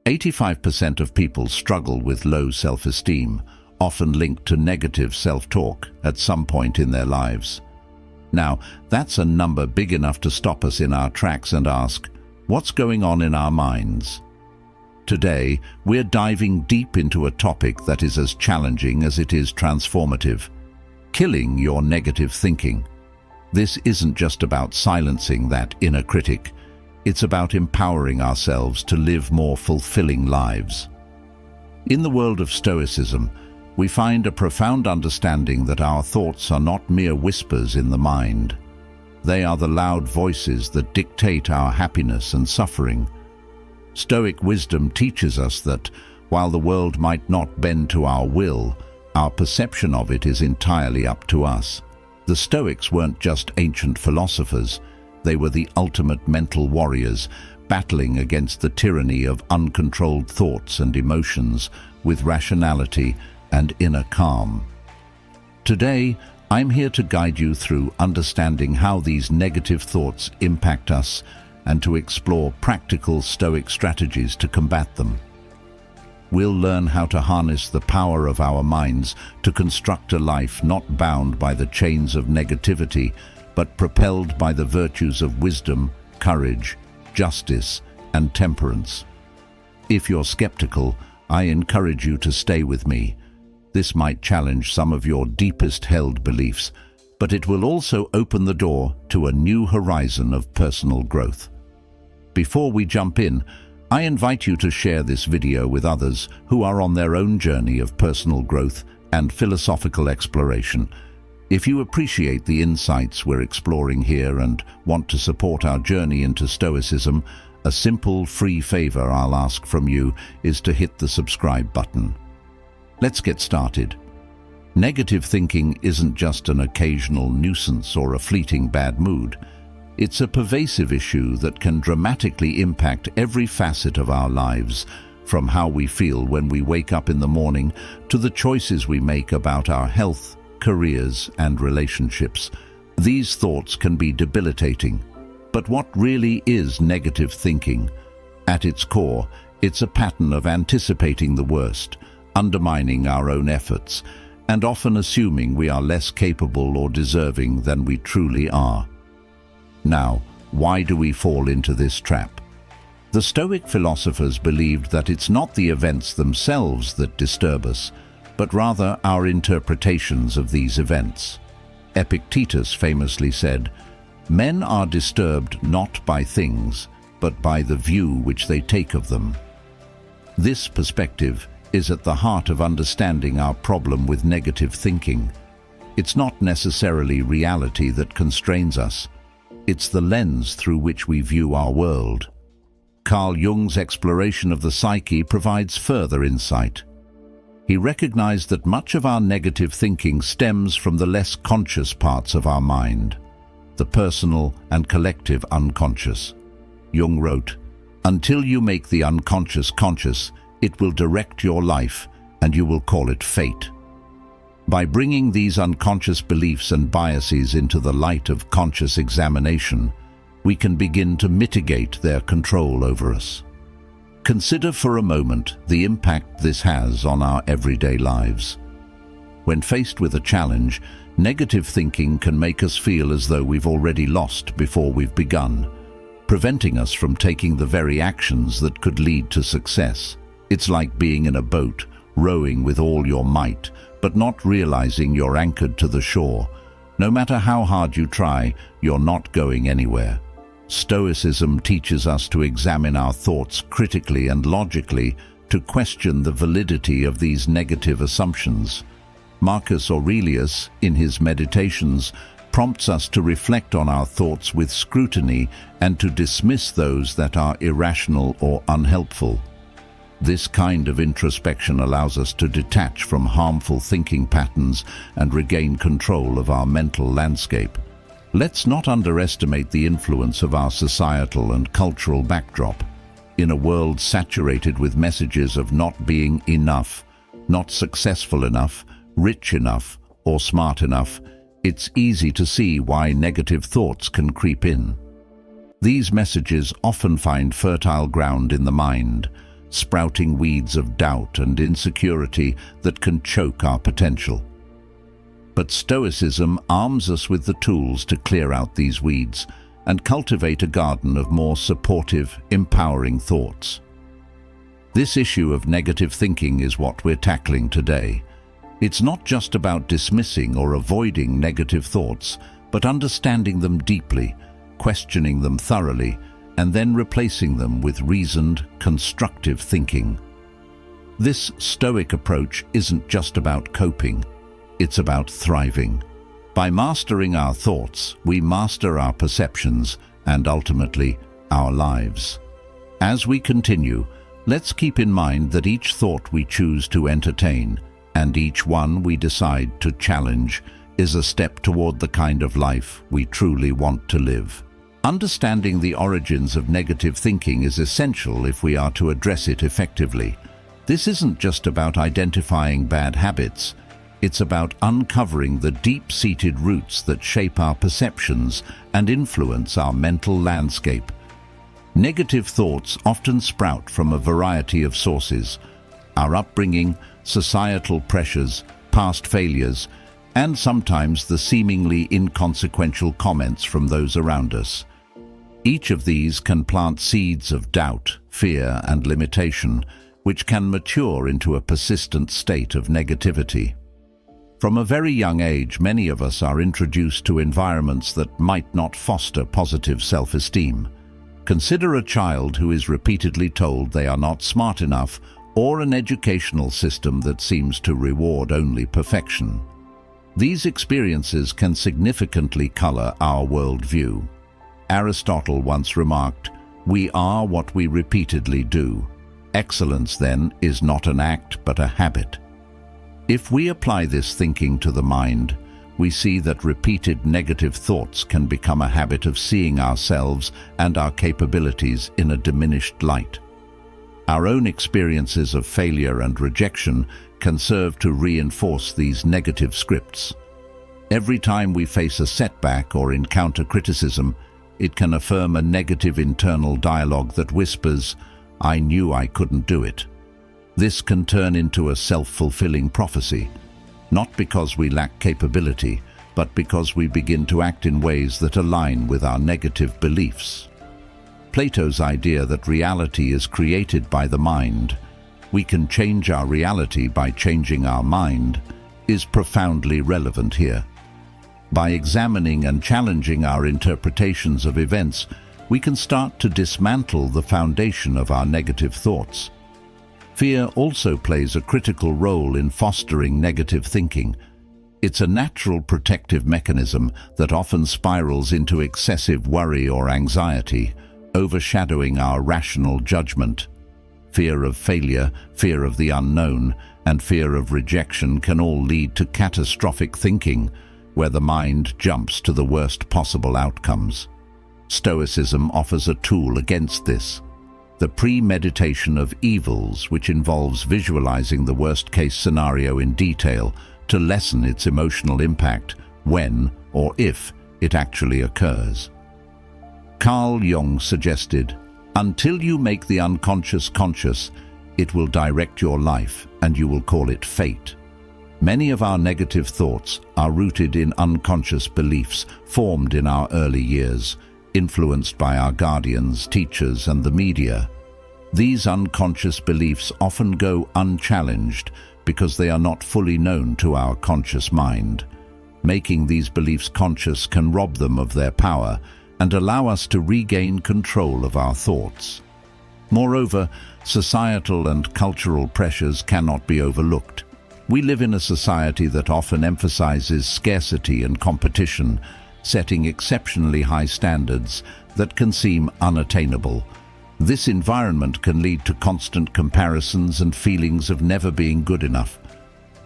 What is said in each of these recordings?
85% of people struggle with low self-esteem, often linked to negative self-talk at some point in their lives. Now, that's a number big enough to stop us in our tracks and ask, what's going on in our minds? Today, we're diving deep into a topic that is as challenging as it is transformative: killing your negative thinking. This isn't just about silencing that inner critic. It's about empowering ourselves to live more fulfilling lives. In the world of Stoicism, we find a profound understanding that our thoughts are not mere whispers in the mind. They are the loud voices that dictate our happiness and suffering. Stoic wisdom teaches us that, while the world might not bend to our will, our perception of it is entirely up to us. The Stoics weren't just ancient philosophers. They were the ultimate mental warriors, battling against the tyranny of uncontrolled thoughts and emotions with rationality and inner calm. Today, I'm here to guide you through understanding how these negative thoughts impact us and to explore practical Stoic strategies to combat them. We'll learn how to harness the power of our minds to construct a life not bound by the chains of negativity, but propelled by the virtues of wisdom, courage, justice, and temperance. If you're skeptical, I encourage you to stay with me. This might challenge some of your deepest held beliefs, but it will also open the door to a new horizon of personal growth. Before we jump in, I invite you to share this video with others who are on their own journey of personal growth and philosophical exploration. If you appreciate the insights we're exploring here and want to support our journey into Stoicism, a simple, free favor I'll ask from you is to hit the subscribe button. Let's get started. Negative thinking isn't just an occasional nuisance or a fleeting bad mood. It's a pervasive issue that can dramatically impact every facet of our lives, from how we feel when we wake up in the morning to the choices we make about our health, careers, and relationships. These thoughts can be debilitating. But what really is negative thinking? At its core, it's a pattern of anticipating the worst, undermining our own efforts, and often assuming we are less capable or deserving than we truly are. Now, why do we fall into this trap? The Stoic philosophers believed that it's not the events themselves that disturb us, but rather our interpretations of these events. Epictetus famously said, "Men are disturbed not by things, but by the view which they take of them." This perspective is at the heart of understanding our problem with negative thinking. It's not necessarily reality that constrains us. It's the lens through which we view our world. Carl Jung's exploration of the psyche provides further insight. He recognized that much of our negative thinking stems from the less conscious parts of our mind, the personal and collective unconscious. Jung wrote, "Until you make the unconscious conscious, it will direct your life, and you will call it fate." By bringing these unconscious beliefs and biases into the light of conscious examination, we can begin to mitigate their control over us. Consider for a moment the impact this has on our everyday lives. When faced with a challenge, negative thinking can make us feel as though we've already lost before we've begun, preventing us from taking the very actions that could lead to success. It's like being in a boat, rowing with all your might, but not realizing you're anchored to the shore. No matter how hard you try, you're not going anywhere. Stoicism teaches us to examine our thoughts critically and logically, to question the validity of these negative assumptions. Marcus Aurelius, in his Meditations, prompts us to reflect on our thoughts with scrutiny and to dismiss those that are irrational or unhelpful. This kind of introspection allows us to detach from harmful thinking patterns and regain control of our mental landscape. Let's not underestimate the influence of our societal and cultural backdrop. In a world saturated with messages of not being enough, not successful enough, rich enough, or smart enough, it's easy to see why negative thoughts can creep in. These messages often find fertile ground in the mind, sprouting weeds of doubt and insecurity that can choke our potential. But Stoicism arms us with the tools to clear out these weeds and cultivate a garden of more supportive, empowering thoughts. This issue of negative thinking is what we're tackling today. It's not just about dismissing or avoiding negative thoughts, but understanding them deeply, questioning them thoroughly, and then replacing them with reasoned, constructive thinking. This Stoic approach isn't just about coping, it's about thriving. By mastering our thoughts, we master our perceptions and ultimately our lives. As we continue, let's keep in mind that each thought we choose to entertain and each one we decide to challenge is a step toward the kind of life we truly want to live. Understanding the origins of negative thinking is essential if we are to address it effectively. This isn't just about identifying bad habits. It's about uncovering the deep-seated roots that shape our perceptions and influence our mental landscape. Negative thoughts often sprout from a variety of sources: our upbringing, societal pressures, past failures, and sometimes the seemingly inconsequential comments from those around us. Each of these can plant seeds of doubt, fear, and limitation, which can mature into a persistent state of negativity. From a very young age, many of us are introduced to environments that might not foster positive self-esteem. Consider a child who is repeatedly told they are not smart enough, or an educational system that seems to reward only perfection. These experiences can significantly color our worldview. Aristotle once remarked, "We are what we repeatedly do." Excellence, then, is not an act but a habit. If we apply this thinking to the mind, we see that repeated negative thoughts can become a habit of seeing ourselves and our capabilities in a diminished light. Our own experiences of failure and rejection can serve to reinforce these negative scripts. Every time we face a setback or encounter criticism, it can affirm a negative internal dialogue that whispers, "I knew I couldn't do it." This can turn into a self-fulfilling prophecy, not because we lack capability, but because we begin to act in ways that align with our negative beliefs. Plato's idea that reality is created by the mind, we can change our reality by changing our mind, is profoundly relevant here. By examining and challenging our interpretations of events, we can start to dismantle the foundation of our negative thoughts. Fear also plays a critical role in fostering negative thinking. It's a natural protective mechanism that often spirals into excessive worry or anxiety, overshadowing our rational judgment. Fear of failure, fear of the unknown, and fear of rejection can all lead to catastrophic thinking, where the mind jumps to the worst possible outcomes. Stoicism offers a tool against this: the premeditation of evils, which involves visualizing the worst-case scenario in detail to lessen its emotional impact when or if it actually occurs. Carl Jung suggested, "Until you make the unconscious conscious, it will direct your life and you will call it fate." Many of our negative thoughts are rooted in unconscious beliefs formed in our early years, influenced by our guardians, teachers, and the media. These unconscious beliefs often go unchallenged because they are not fully known to our conscious mind. Making these beliefs conscious can rob them of their power and allow us to regain control of our thoughts. Moreover, societal and cultural pressures cannot be overlooked. We live in a society that often emphasizes scarcity and competition, setting exceptionally high standards that can seem unattainable. This environment can lead to constant comparisons and feelings of never being good enough.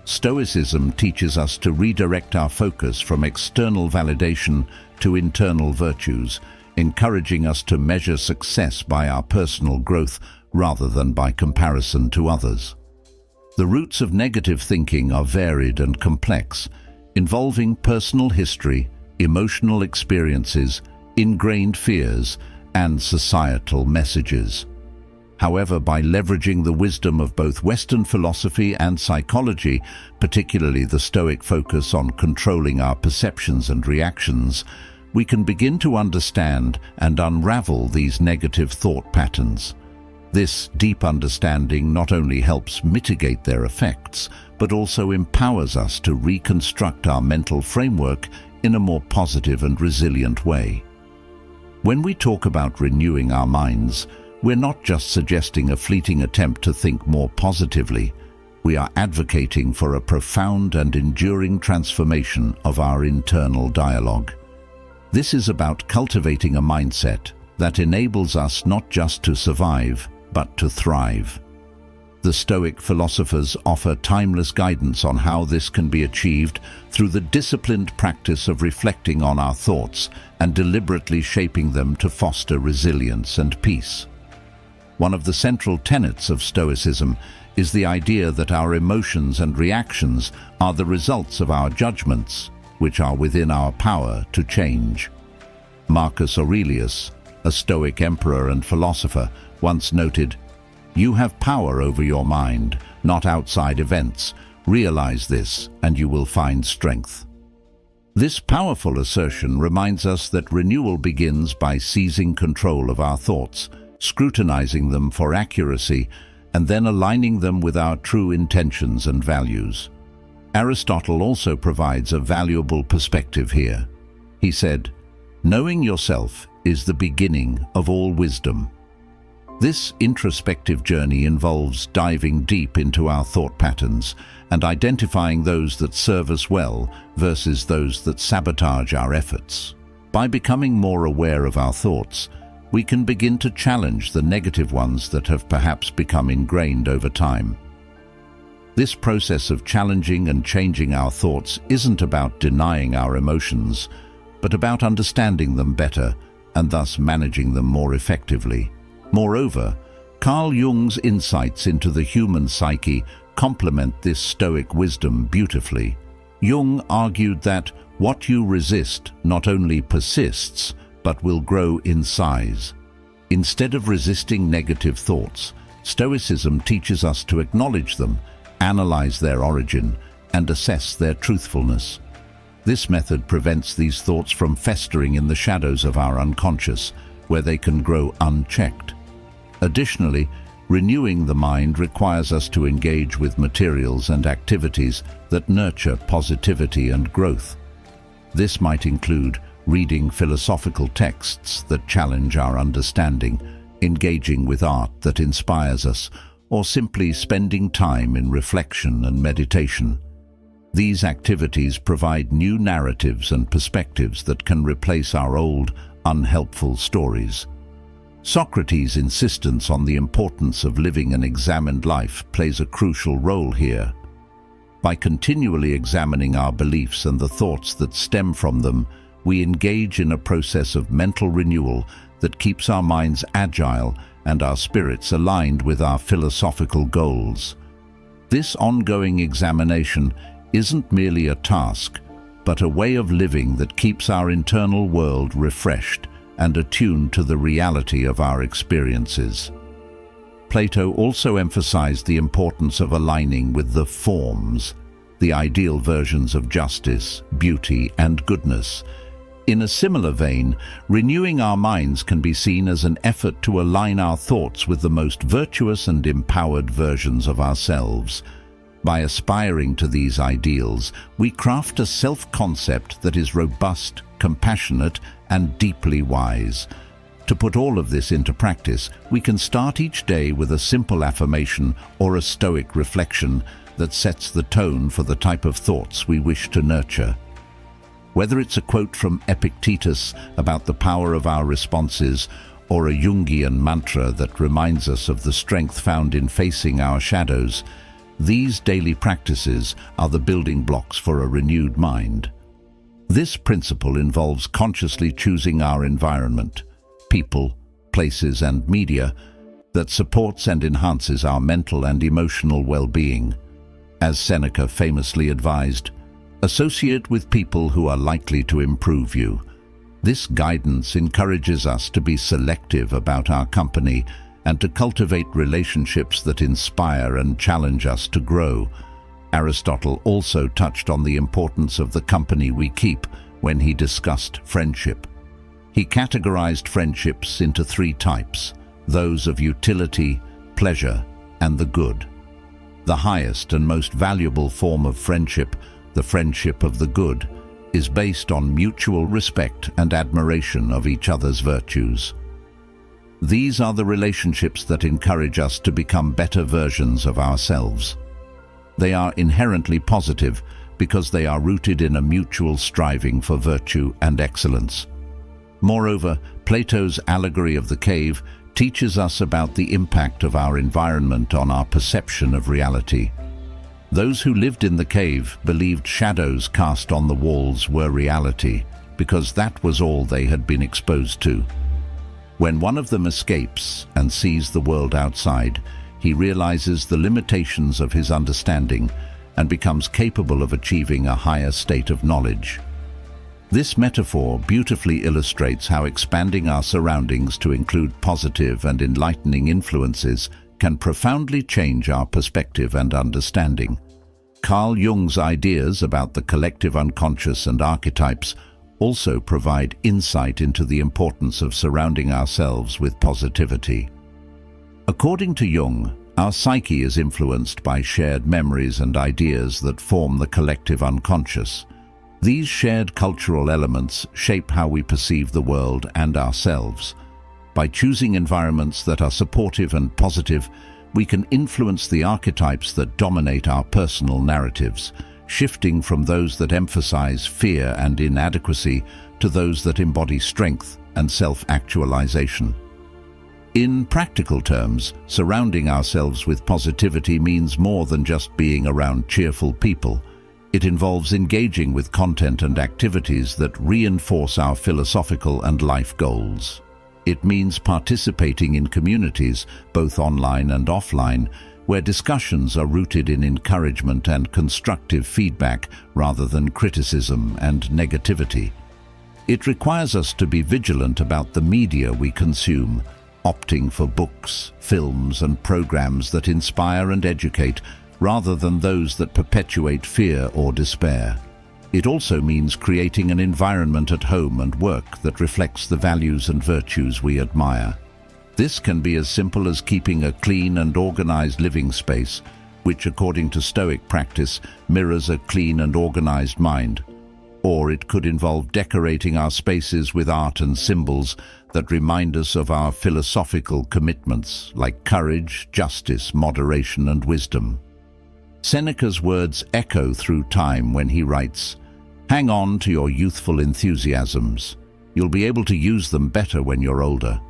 Stoicism teaches us to redirect our focus from external validation to internal virtues, encouraging us to measure success by our personal growth rather than by comparison to others. The roots of negative thinking are varied and complex, involving personal history, emotional experiences, ingrained fears, and societal messages. However, by leveraging the wisdom of both Western philosophy and psychology, particularly the Stoic focus on controlling our perceptions and reactions, we can begin to understand and unravel these negative thought patterns. This deep understanding not only helps mitigate their effects, but also empowers us to reconstruct our mental framework in a more positive and resilient way. When we talk about renewing our minds, we're not just suggesting a fleeting attempt to think more positively. We are advocating for a profound and enduring transformation of our internal dialogue. This is about cultivating a mindset that enables us not just to survive, but to thrive. The Stoic philosophers offer timeless guidance on how this can be achieved through the disciplined practice of reflecting on our thoughts and deliberately shaping them to foster resilience and peace. One of the central tenets of Stoicism is the idea that our emotions and reactions are the results of our judgments, which are within our power to change. Marcus Aurelius, a Stoic emperor and philosopher, once noted, "You have power over your mind, not outside events. Realize this, and you will find strength." This powerful assertion reminds us that renewal begins by seizing control of our thoughts, scrutinizing them for accuracy, and then aligning them with our true intentions and values. Aristotle also provides a valuable perspective here. He said, "Knowing yourself is the beginning of all wisdom." This introspective journey involves diving deep into our thought patterns and identifying those that serve us well versus those that sabotage our efforts. By becoming more aware of our thoughts, we can begin to challenge the negative ones that have perhaps become ingrained over time. This process of challenging and changing our thoughts isn't about denying our emotions, but about understanding them better and thus managing them more effectively. Moreover, Carl Jung's insights into the human psyche complement this Stoic wisdom beautifully. Jung argued that what you resist not only persists, but will grow in size. Instead of resisting negative thoughts, Stoicism teaches us to acknowledge them, analyze their origin, and assess their truthfulness. This method prevents these thoughts from festering in the shadows of our unconscious, where they can grow unchecked. Additionally, renewing the mind requires us to engage with materials and activities that nurture positivity and growth. This might include reading philosophical texts that challenge our understanding, engaging with art that inspires us, or simply spending time in reflection and meditation. These activities provide new narratives and perspectives that can replace our old, unhelpful stories. Socrates' insistence on the importance of living an examined life plays a crucial role here. By continually examining our beliefs and the thoughts that stem from them, we engage in a process of mental renewal that keeps our minds agile and our spirits aligned with our philosophical goals. This ongoing examination isn't merely a task, but a way of living that keeps our internal world refreshed and attuned to the reality of our experiences. Plato also emphasized the importance of aligning with the forms, the ideal versions of justice, beauty, and goodness. In a similar vein, renewing our minds can be seen as an effort to align our thoughts with the most virtuous and empowered versions of ourselves. By aspiring to these ideals, we craft a self-concept that is robust, compassionate, and deeply wise. To put all of this into practice, we can start each day with a simple affirmation or a Stoic reflection that sets the tone for the type of thoughts we wish to nurture. Whether it's a quote from Epictetus about the power of our responses, or a Jungian mantra that reminds us of the strength found in facing our shadows, these daily practices are the building blocks for a renewed mind. This principle involves consciously choosing our environment, people, places, and media that supports and enhances our mental and emotional well-being. As Seneca famously advised, associate with people who are likely to improve you. This guidance encourages us to be selective about our company and to cultivate relationships that inspire and challenge us to grow. Aristotle also touched on the importance of the company we keep when he discussed friendship. He categorized friendships into three types: those of utility, pleasure, and the good. The highest and most valuable form of friendship, the friendship of the good, is based on mutual respect and admiration of each other's virtues. These are the relationships that encourage us to become better versions of ourselves. They are inherently positive because they are rooted in a mutual striving for virtue and excellence. Moreover, Plato's allegory of the cave teaches us about the impact of our environment on our perception of reality. Those who lived in the cave believed shadows cast on the walls were reality, because that was all they had been exposed to. When one of them escapes and sees the world outside, he realizes the limitations of his understanding and becomes capable of achieving a higher state of knowledge. This metaphor beautifully illustrates how expanding our surroundings to include positive and enlightening influences can profoundly change our perspective and understanding. Carl Jung's ideas about the collective unconscious and archetypes also provide insight into the importance of surrounding ourselves with positivity. According to Jung, our psyche is influenced by shared memories and ideas that form the collective unconscious. These shared cultural elements shape how we perceive the world and ourselves. By choosing environments that are supportive and positive, we can influence the archetypes that dominate our personal narratives, shifting from those that emphasize fear and inadequacy to those that embody strength and self-actualization. In practical terms, surrounding ourselves with positivity means more than just being around cheerful people. It involves engaging with content and activities that reinforce our philosophical and life goals. It means participating in communities, both online and offline, where discussions are rooted in encouragement and constructive feedback rather than criticism and negativity. It requires us to be vigilant about the media we consume, opting for books, films, and programs that inspire and educate rather than those that perpetuate fear or despair. It also means creating an environment at home and work that reflects the values and virtues we admire. This can be as simple as keeping a clean and organized living space, which, according to Stoic practice, mirrors a clean and organized mind. Or it could involve decorating our spaces with art and symbols that remind us of our philosophical commitments, like courage, justice, moderation, and wisdom. Seneca's words echo through time when he writes, "Hang on to your youthful enthusiasms. You'll be able to use them better when you're older."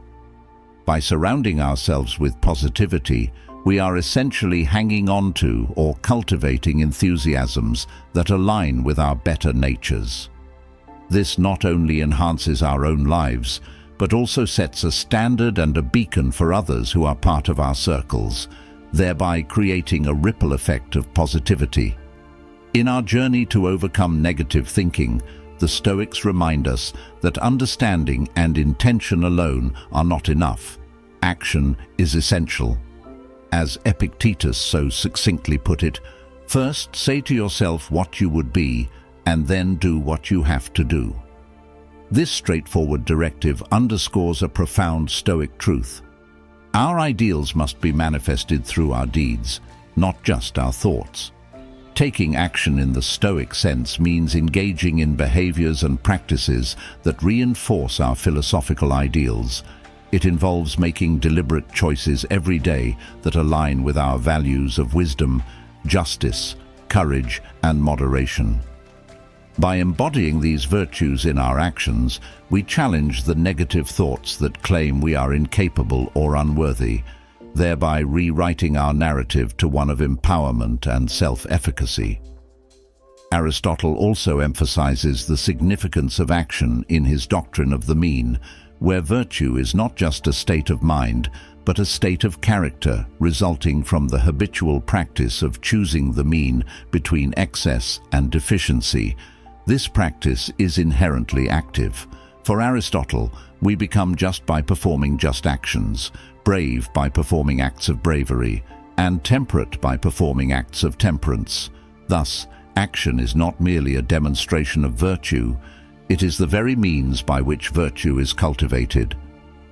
By surrounding ourselves with positivity, we are essentially hanging on to or cultivating enthusiasms that align with our better natures. This not only enhances our own lives, but also sets a standard and a beacon for others who are part of our circles, thereby creating a ripple effect of positivity. In our journey to overcome negative thinking, the Stoics remind us that understanding and intention alone are not enough. Action is essential. As Epictetus so succinctly put it, first say to yourself what you would be, and then do what you have to do. This straightforward directive underscores a profound Stoic truth. Our ideals must be manifested through our deeds, not just our thoughts. Taking action in the Stoic sense means engaging in behaviors and practices that reinforce our philosophical ideals. It involves making deliberate choices every day that align with our values of wisdom, justice, courage, and moderation. By embodying these virtues in our actions, we challenge the negative thoughts that claim we are incapable or unworthy, thereby rewriting our narrative to one of empowerment and self-efficacy. Aristotle also emphasizes the significance of action in his doctrine of the mean, where virtue is not just a state of mind, but a state of character resulting from the habitual practice of choosing the mean between excess and deficiency. This practice is inherently active. For Aristotle, we become just by performing just actions, brave by performing acts of bravery, and temperate by performing acts of temperance. Thus, action is not merely a demonstration of virtue, it is the very means by which virtue is cultivated.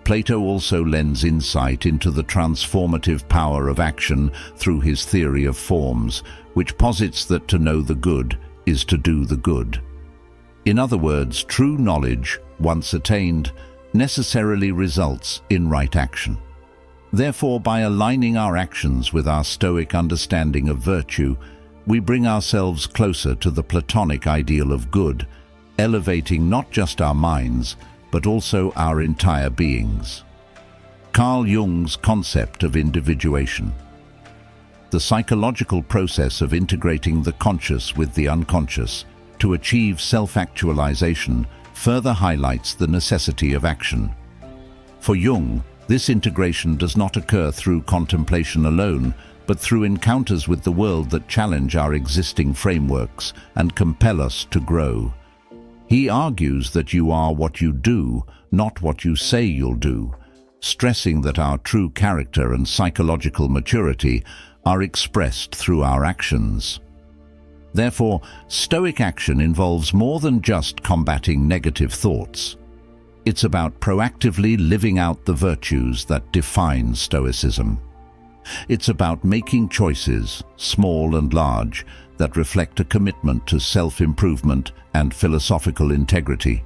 Plato also lends insight into the transformative power of action through his theory of forms, which posits that to know the good is to do the good. In other words, true knowledge, once attained, necessarily results in right action. Therefore, by aligning our actions with our Stoic understanding of virtue, we bring ourselves closer to the Platonic ideal of good, elevating not just our minds, but also our entire beings. Carl Jung's concept of individuation. The psychological process of integrating the conscious with the unconscious to achieve self-actualization further highlights the necessity of action. For Jung, this integration does not occur through contemplation alone, but through encounters with the world that challenge our existing frameworks and compel us to grow. He argues that you are what you do, not what you say you'll do, stressing that our true character and psychological maturity are expressed through our actions. Therefore, Stoic action involves more than just combating negative thoughts. It's about proactively living out the virtues that define Stoicism. It's about making choices, small and large, that reflect a commitment to self-improvement and philosophical integrity.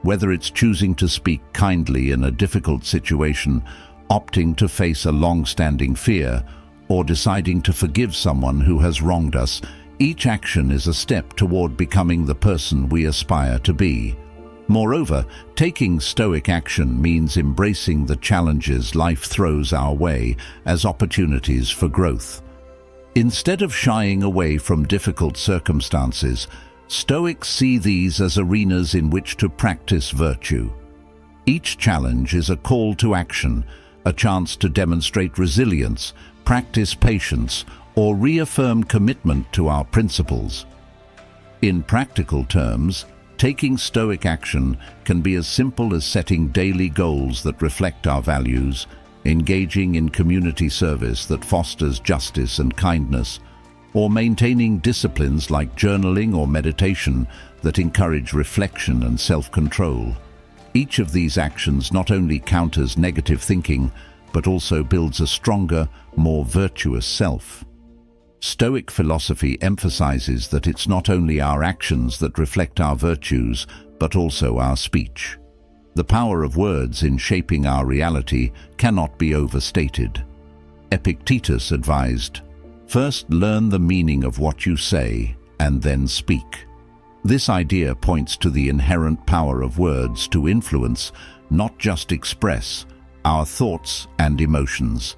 Whether it's choosing to speak kindly in a difficult situation, opting to face a long-standing fear, or deciding to forgive someone who has wronged us, each action is a step toward becoming the person we aspire to be. Moreover, taking Stoic action means embracing the challenges life throws our way as opportunities for growth. Instead of shying away from difficult circumstances, Stoics see these as arenas in which to practice virtue. Each challenge is a call to action, a chance to demonstrate resilience, practice patience, or reaffirm commitment to our principles. In practical terms, taking Stoic action can be as simple as setting daily goals that reflect our values, engaging in community service that fosters justice and kindness, or maintaining disciplines like journaling or meditation that encourage reflection and self-control. Each of these actions not only counters negative thinking, but also builds a stronger, more virtuous self. Stoic philosophy emphasizes that it's not only our actions that reflect our virtues, but also our speech. The power of words in shaping our reality cannot be overstated. Epictetus advised, "First learn the meaning of what you say, and then speak." This idea points to the inherent power of words to influence, not just express, our thoughts and emotions.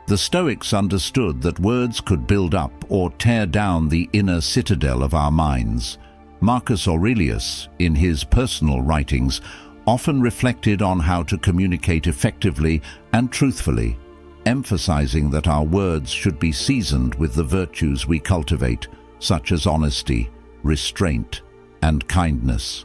The Stoics understood that words could build up or tear down the inner citadel of our minds. Marcus Aurelius, in his personal writings, often reflected on how to communicate effectively and truthfully, emphasizing that our words should be seasoned with the virtues we cultivate, such as honesty, restraint, and kindness.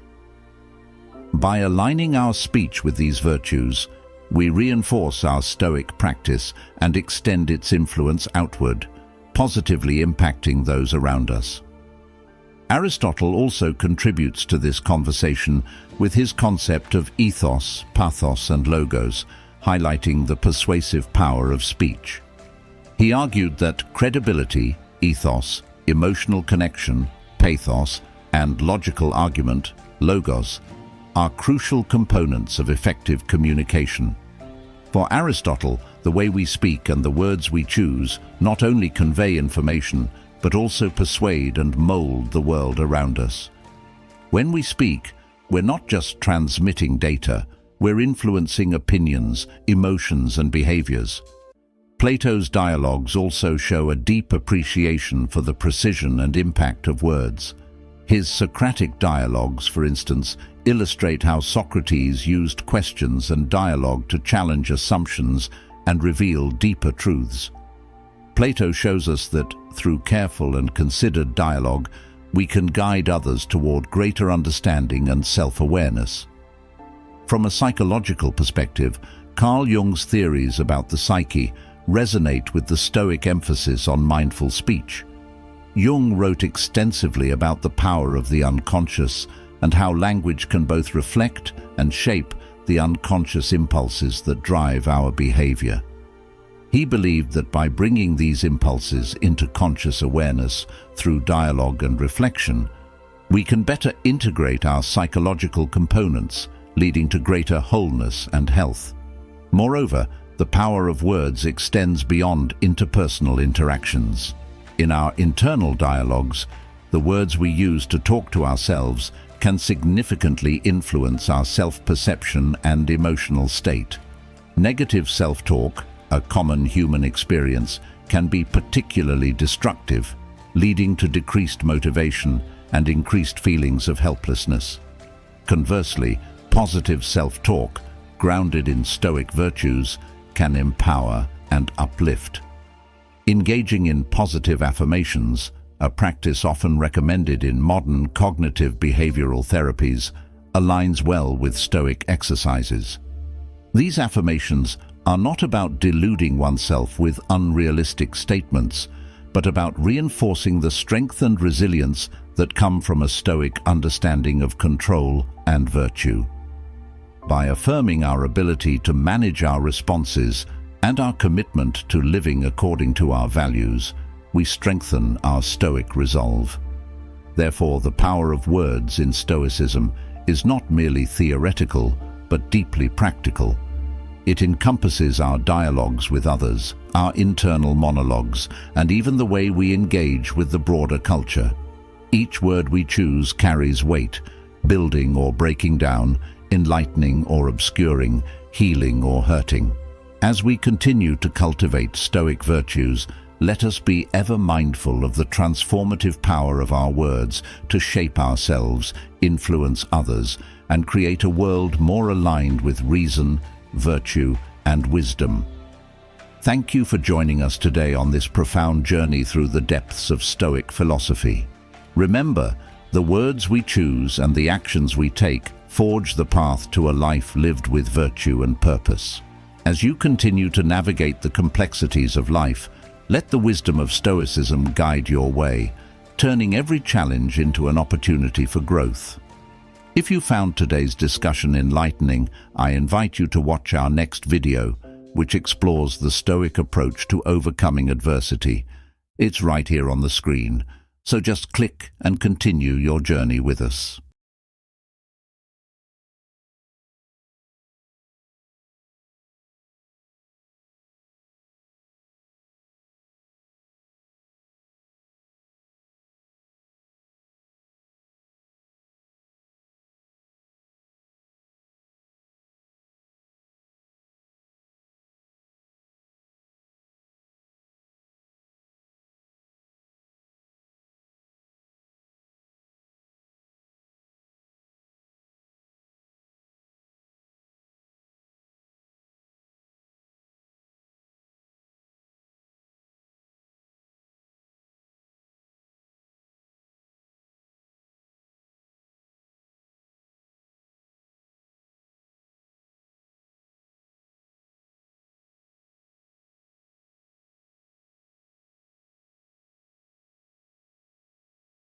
By aligning our speech with these virtues, we reinforce our Stoic practice and extend its influence outward, positively impacting those around us. Aristotle also contributes to this conversation with his concept of ethos, pathos, and logos, highlighting the persuasive power of speech. He argued that credibility, ethos, emotional connection, pathos, and logical argument, logos, are crucial components of effective communication. For Aristotle, the way we speak and the words we choose not only convey information, but also persuade and mold the world around us. When we speak, we're not just transmitting data, we're influencing opinions, emotions, and behaviors. Plato's dialogues also show a deep appreciation for the precision and impact of words. His Socratic dialogues, for instance, illustrate how Socrates used questions and dialogue to challenge assumptions and reveal deeper truths. Plato shows us that, through careful and considered dialogue, we can guide others toward greater understanding and self-awareness. From a psychological perspective, Carl Jung's theories about the psyche resonate with the Stoic emphasis on mindful speech. Jung wrote extensively about the power of the unconscious and how language can both reflect and shape the unconscious impulses that drive our behavior. He believed that by bringing these impulses into conscious awareness through dialogue and reflection, we can better integrate our psychological components, leading to greater wholeness and health. Moreover, the power of words extends beyond interpersonal interactions. In our internal dialogues, the words we use to talk to ourselves can significantly influence our self-perception and emotional state. Negative self-talk, a common human experience, can be particularly destructive, leading to decreased motivation and increased feelings of helplessness. Conversely, positive self-talk, grounded in Stoic virtues, can empower and uplift. Engaging in positive affirmations, a practice often recommended in modern cognitive behavioral therapies, aligns well with Stoic exercises. These affirmations are not about deluding oneself with unrealistic statements, but about reinforcing the strength and resilience that come from a Stoic understanding of control and virtue. By affirming our ability to manage our responses and our commitment to living according to our values, we strengthen our Stoic resolve. Therefore, the power of words in Stoicism is not merely theoretical, but deeply practical. It encompasses our dialogues with others, our internal monologues, and even the way we engage with the broader culture. Each word we choose carries weight, building or breaking down, enlightening or obscuring, healing or hurting. As we continue to cultivate Stoic virtues, let us be ever mindful of the transformative power of our words to shape ourselves, influence others, and create a world more aligned with reason, virtue, and wisdom. Thank you for joining us today on this profound journey through the depths of Stoic philosophy. Remember, the words we choose and the actions we take forge the path to a life lived with virtue and purpose. As you continue to navigate the complexities of life, let the wisdom of Stoicism guide your way, turning every challenge into an opportunity for growth. If you found today's discussion enlightening, I invite you to watch our next video, which explores the Stoic approach to overcoming adversity. It's right here on the screen, so just click and continue your journey with us.